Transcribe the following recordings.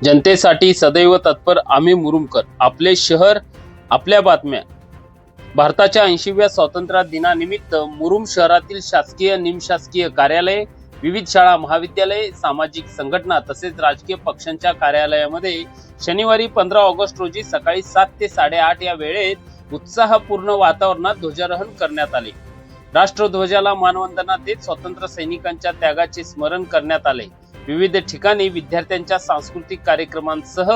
जनतेसाठी सदैव तत्पर आम्ही मुरुमकर. आपले शहर, आपल्या बातम्या. भारताच्या 80व्या स्वातंत्र्य दिनानिमित्त मुरुम शहरातील शासकीय, निमशासकीय कार्यालये, विविध शाळा, महाविद्यालये, सामाजिक संघटना तसेच राजकीय पक्षांच्या कार्यालयामध्ये शनिवारी 15 ऑगस्ट रोजी सकाळी 7 ते 8:30 या वेळेत उत्साहपूर्ण वातावरणात ध्वजारोहण करण्यात आले. राष्ट्रध्वजाला मानवंदना देत स्वातंत्र्य सैनिकांच्या त्यागाचे स्मरण करण्यात आले. विविध ठिकाणी विद्यार्थ्यांच्या सांस्कृतिक कार्यक्रमांसह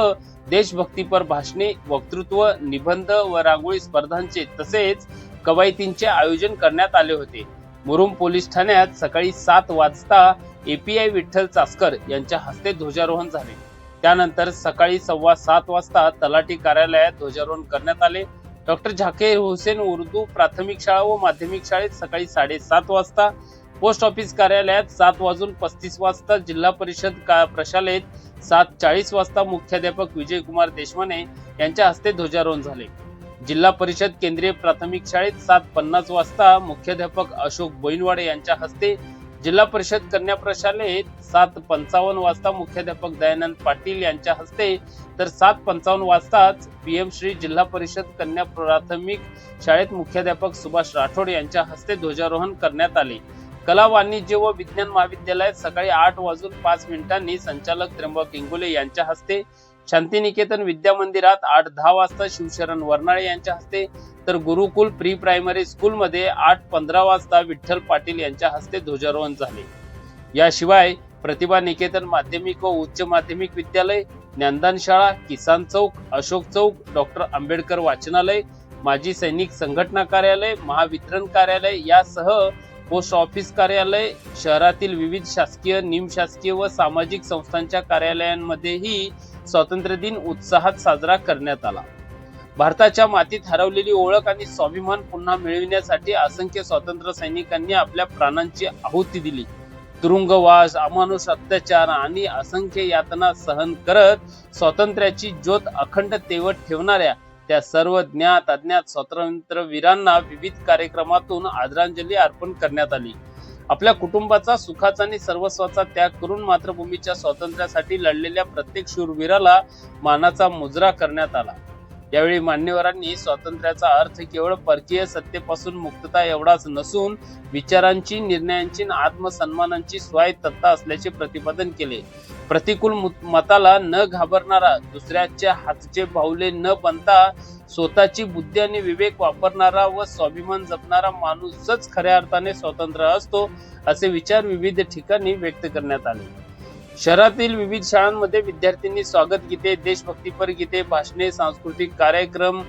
देशभक्तीपर भाषणे, वक्तृत्व, निबंध व रांगोळी स्पर्धांचे तसेच कवायतींचे आयोजन करण्यात आले होते. मुरुम पोलीस ठाण्यात सकाळी 7 वाजता API विठ्ठल चासकर यांच्या हस्ते ध्वजारोहण झाले. त्यानंतर सकाळी 7:15 वाजता तलाठी कार्यालयात ध्वजारोहण करण्यात आले. डॉक्टर झाकीर हुसेन उर्दू प्राथमिक शाळा व माध्यमिक शाळेत सकाळी 7:30 वाजता, पोस्ट ऑफिस कार्यालयात 7:35 वाजता, जिल्हा परिषद प्रशालेत 7:40 वाजता मुख्याध्यापक विजयकुमार देशमाने यांच्या हस्ते ध्वजारोहण झाले. जिल्हा परिषद केंद्रीय प्राथमिक शाळेत 7:50 वाजता मुख्याध्यापक अशोक बोईनवाडे यांच्या हस्ते, जिल्हा परिषद कन्या प्रशालेत 7:55 वाजता मुख्याध्यापक दयानंद पाटील यांच्या हस्ते, तर 7:55 वाजताच PM श्री जिल्हा परिषद कन्या प्राथमिक शाळेत मुख्याध्यापक सुभाष राठोड यांच्या हस्ते ध्वजारोहण करण्यात आले. कला, वाणिज्य व विज्ञान महाविद्यालयात सकाळी 8:10 संचालक त्र्यंबक इंगोले यांच्या हस्ते, शांतिनिकेतन विद्या मंदिरात 8:10 वाजता शिवशरण वर्नाळे यांच्या हस्ते, तर गुरुकुल प्री प्रायमरी स्कूल मध्ये 8:15 वाजता विठ्ठल पाटील यांच्या हस्ते ध्वजारोहण झाले. याशिवाय प्रतिभा निकेतन माध्यमिक व उच्च माध्यमिक विद्यालय, ज्ञानदान शाळा, किसान चौक, अशोक चौक, डॉक्टर आंबेडकर वाचनालय, माजी सैनिक संघटना कार्यालय, महावितरण कार्यालय यासह पोस्ट ऑफिस कार्यालय, शहरातील विविध शासकीय, निमशासकीय व सामाजिक संस्थांच्या कार्यालयांमध्येही स्वातंत्र्य दिन उत्साहात साजरा करण्यात आला. भारताच्या मातीत हरवलेली ओळख आणि स्वाभिमान पुन्हा मिळविण्यासाठी असंख्य स्वातंत्र्य सैनिकांनी आपल्या प्राणांची आहुती दिली. तुरुंगवास, अमानुष अत्याचार आणि असंख्य यातना सहन करत स्वातंत्र्याची ज्योत अखंड तेवत ठेवणाऱ्या त्या सर्व ज्ञात अज्ञात स्वातंत्र्यवीरांना विविध कार्यक्रमातून आदरांजली अर्पण करण्यात आली. आपल्या कुटुंबाचा, सुखाचा आणि सर्वस्वाचा त्याग करून मातृभूमीच्या स्वातंत्र्यासाठी लढलेल्या प्रत्येक शूरवीराला मानाचा मुजरा करण्यात आला. यावेळी मान्यवरांनी स्वातंत्र्याचा अर्थ केवळ परकीय सत्तेपासून मुक्तता एवढाच नसून विचारांची, निर्णयांची, आत्मसन्मानाची स्वायत्तता असल्याचे प्रतिपादन केले. प्रतिकूल मताला न घाबरणारा, दुसऱ्याच्या हातचे बाहुले न बनता स्वतःची बुद्धी आणि विवेक वापरणारा व स्वाभिमान जपणारा माणूसच खऱ्या अर्थाने स्वतंत्र असतो, असे विचार विविध ठिकाणी व्यक्त करण्यात आले. शहरातील विविध शाळांमध्ये विद्यार्थ्यांनी स्वागत गीते, देशभक्तीपर गीते, भाषणे, सांस्कृतिक कार्यक्रम,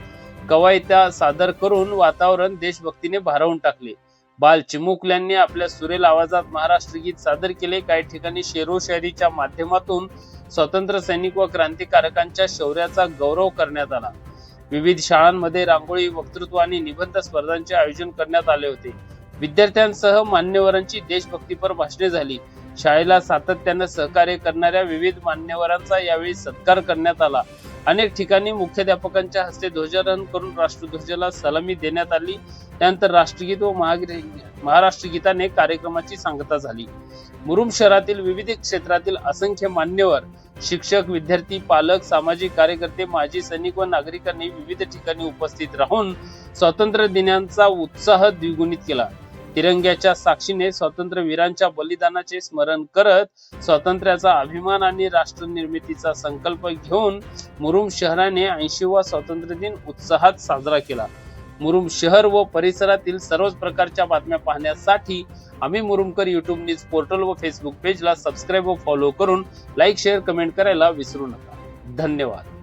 कवायत्या सादर करून वातावरण देशभक्तीने भारावून टाकले. बाल चिमुकल्यांनी आपल्या सुरेल आवाजात महाराष्ट्र गीत सादर केले. काही ठिकाणी शेरो शायरीच्या माध्यमातून स्वातंत्र्य सैनिक व क्रांतिकारकांच्या शौर्याचा गौरव करण्यात आला. विविध शाळांमध्ये रांगोळी, वक्तृत्व आणि निबंध स्पर्धांचे आयोजन करण्यात आले होते. विद्यार्थ्यांसह मान्यवरांची देशभक्तीपर भाषणे झाली. शाळेला सातत्याने सहकार्य करणाऱ्या विविध मान्यवरांचा यावेळी सत्कार करण्यात आला. अनेक ठिकाणी मुख्याध्यापकांच्या हस्ते ध्वजारोहण करून राष्ट्रध्वजाला सलामी देण्यात आली. त्यानंतर राष्ट्रगीत व महाराष्ट्र गीताने कार्यक्रमाची सांगता झाली. मुरुम शहरातील विविध क्षेत्रातील असंख्य मान्यवर, शिक्षक, विद्यार्थी, पालक, सामाजिक कार्यकर्ते, माजी सैनिक व नागरिकांनी विविध ठिकाणी उपस्थित राहून स्वातंत्र्य दिनाचा उत्साह द्विगुणित केला. तिरंग्याच्या साक्षीने स्वातंत्र्यवीरांच्या बलिदानाचे स्मरण करत स्वातंत्र्याचा अभिमान आणि राष्ट्र निर्मितीचा संकल्प घेऊन मुरुम शहराने 80वा स्वातंत्र्य दिन उत्साहात साजरा केला. मुरुम शहर व परिसरातील सर्वच प्रकारच्या बातम्या पाहण्यासाठी आम्ही मुरुमकर YouTube न्यूज पोर्टल व फेसबुक पेजला सबस्क्राईब व फॉलो करून लाईक, शेअर, कमेंट करायला विसरू नका. धन्यवाद.